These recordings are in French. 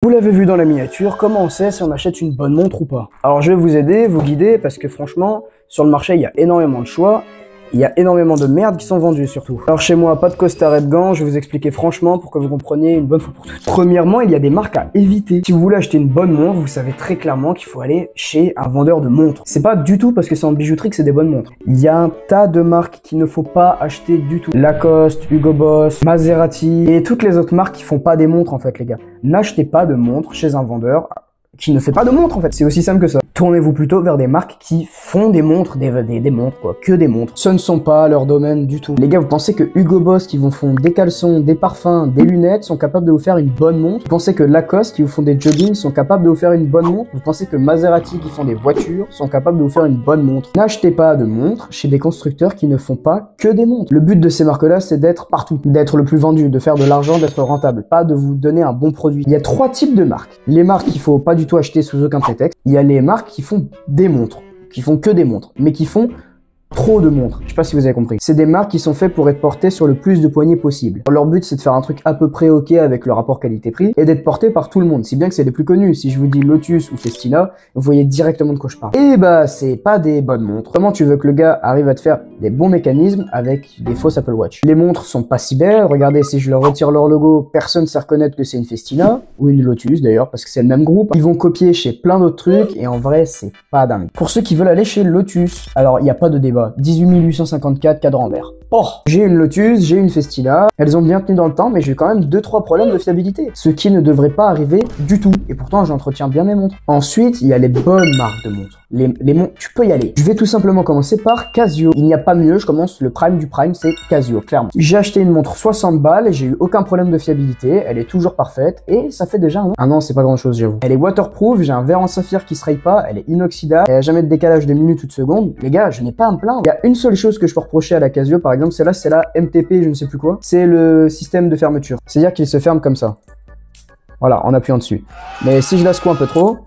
Vous l'avez vu dans la miniature, comment on sait si on achète une bonne montre ou pas? Alors je vais vous aider, vous guider, parce que franchement, sur le marché, il y a énormément de choix. Il y a énormément de merde qui sont vendues surtout. Alors chez moi, pas de costard et de gants, je vais vous expliquer franchement pour que vous compreniez une bonne fois pour toutes. Premièrement, il y a des marques à éviter. Si vous voulez acheter une bonne montre, vous savez très clairement qu'il faut aller chez un vendeur de montres. C'est pas du tout parce que c'est en bijouterie que c'est des bonnes montres. Il y a un tas de marques qu'il ne faut pas acheter du tout. Lacoste, Hugo Boss, Maserati et toutes les autres marques qui font pas des montres en fait les gars. N'achetez pas de montres chez un vendeur qui ne fait pas de montres en fait. C'est aussi simple que ça. Tournez-vous plutôt vers des marques qui font des montres, des montres quoi, que des montres. Ce ne sont pas leur domaine du tout. Les gars, vous pensez que Hugo Boss qui vous font des caleçons, des parfums, des lunettes sont capables de vous faire une bonne montre? Vous pensez que Lacoste qui vous font des joggings sont capables de vous faire une bonne montre? Vous pensez que Maserati qui font des voitures sont capables de vous faire une bonne montre? N'achetez pas de montres chez des constructeurs qui ne font pas que des montres. Le but de ces marques-là, c'est d'être partout, d'être le plus vendu, de faire de l'argent, d'être rentable, pas de vous donner un bon produit. Il y a trois types de marques. Les marques qu'il faut pas du tout acheter sous aucun prétexte. Il y a les marques qui font des montres, qui font que des montres, mais qui font trop de montres. Je sais pas si vous avez compris. C'est des marques qui sont faites pour être portées sur le plus de poignées possible. Leur but, c'est de faire un truc à peu près ok avec le rapport qualité-prix et d'être porté par tout le monde. Si bien que c'est les plus connus. Si je vous dis Lotus ou Festina, vous voyez directement de quoi je parle. Et bah, c'est pas des bonnes montres. Comment tu veux que le gars arrive à te faire des bons mécanismes avec des fausses Apple Watch? Les montres sont pas si belles. Regardez, si je leur retire leur logo, personne ne sait reconnaître que c'est une Festina ou une Lotus d'ailleurs, parce que c'est le même groupe. Ils vont copier chez plein d'autres trucs et en vrai, c'est pas dingue. Pour ceux qui veulent aller chez Lotus, alors il n'y a pas de débat. 18 854 cadran vert. Oh, j'ai une Lotus, j'ai une Festina, elles ont bien tenu dans le temps, mais j'ai quand même 2-3 problèmes de fiabilité, ce qui ne devrait pas arriver du tout. Et pourtant, j'entretiens bien mes montres. Ensuite, il y a les bonnes marques de montres. Les montres, tu peux y aller. Je vais tout simplement commencer par Casio. Il n'y a pas mieux, je commence le prime du prime, c'est Casio, clairement. J'ai acheté une montre 60 balles et j'ai eu aucun problème de fiabilité. Elle est toujours parfaite et ça fait déjà un an, c'est pas grand chose, j'avoue. Elle est waterproof, j'ai un verre en saphir qui se raye pas, elle est inoxydable, elle a jamais de décalage de minutes ou de secondes. Les gars, je n'ai pas à me plaindre. Il y a une seule chose que je peux reprocher à la Casio, par exemple, c'est la MTP, je ne sais plus quoi. C'est le système de fermeture. C'est-à-dire qu'il se ferme comme ça. Voilà, en appuyant dessus. Mais si je la secoue un peu trop,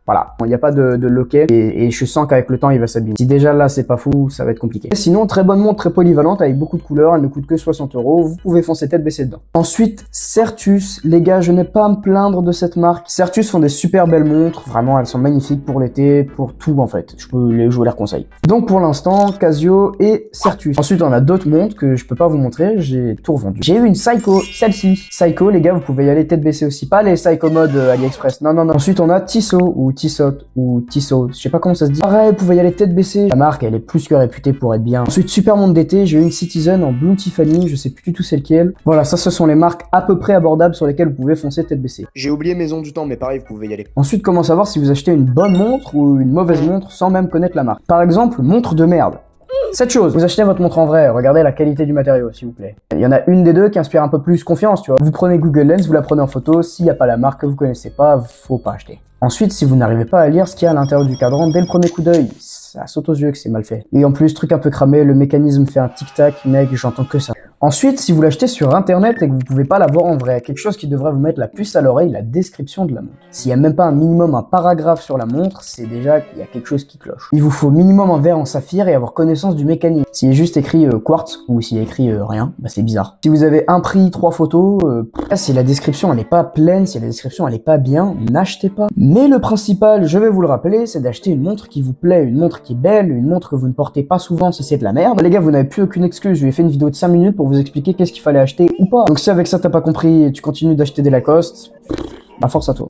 voilà, il n'y a pas de loquet et je sens qu'avec le temps il va s'abîmer. Si déjà là c'est pas fou, ça va être compliqué. Sinon, très bonne montre, très polyvalente avec beaucoup de couleurs, elle ne coûte que 60 €. Vous pouvez foncer tête baissée dedans. Ensuite, Certus, les gars, je n'ai pas à me plaindre de cette marque. Certus font des super belles montres, vraiment elles sont magnifiques pour l'été, pour tout en fait. Je vous les conseille. Donc pour l'instant, Casio et Certus. Ensuite, on a d'autres montres que je peux pas vous montrer, j'ai tout revendu. J'ai eu une Seiko, celle-ci. Seiko, les gars, vous pouvez y aller tête baissée aussi, pas les Seiko mode AliExpress. Non, non, non. Ensuite, on a Tissot ou Tissot ou Tissot, je sais pas comment ça se dit. Pareil, vous pouvez y aller tête baissée. La marque, elle est plus que réputée pour être bien. Ensuite, super montre d'été, j'ai eu une Citizen en Blue Tiffany, je sais plus du tout c'est lequel. Voilà, ça ce sont les marques à peu près abordables sur lesquelles vous pouvez foncer tête baissée. J'ai oublié Maison du Temps, mais pareil, vous pouvez y aller. Ensuite, comment savoir si vous achetez une bonne montre ou une mauvaise montre sans même connaître la marque? Par exemple, montre de merde. Cette chose, vous achetez votre montre en vrai, regardez la qualité du matériau s'il vous plaît. Il y en a une des deux qui inspire un peu plus confiance, tu vois. Vous prenez Google Lens, vous la prenez en photo, s'il n'y a pas la marque que vous connaissez pas, faut pas acheter. Ensuite, si vous n'arrivez pas à lire ce qu'il y a à l'intérieur du cadran dès le premier coup d'œil, ça saute aux yeux que c'est mal fait. Et en plus, truc un peu cramé, le mécanisme fait un tic-tac, mec, j'entends que ça. Ensuite, si vous l'achetez sur internet et que vous pouvez pas la voir en vrai, quelque chose qui devrait vous mettre la puce à l'oreille, la description de la montre. S'il y a même pas un minimum, un paragraphe sur la montre, c'est déjà qu'il y a quelque chose qui cloche. Il vous faut minimum un verre en saphir et avoir connaissance du mécanisme. S'il est juste écrit quartz ou s'il est écrit rien, bah c'est bizarre. Si vous avez un prix, 3 photos, si la description elle est pas pleine, si la description elle est pas bien, n'achetez pas. Mais le principal, je vais vous le rappeler, c'est d'acheter une montre qui vous plaît, une montre qui est belle, une montre que vous ne portez pas souvent si c'est de la merde. Les gars, vous n'avez plus aucune excuse, je lui ai fait une vidéo de 5 minutes pour vous expliquer qu'est-ce qu'il fallait acheter ou pas. Donc si avec ça t'as pas compris et tu continues d'acheter des Lacoste, bah force à toi.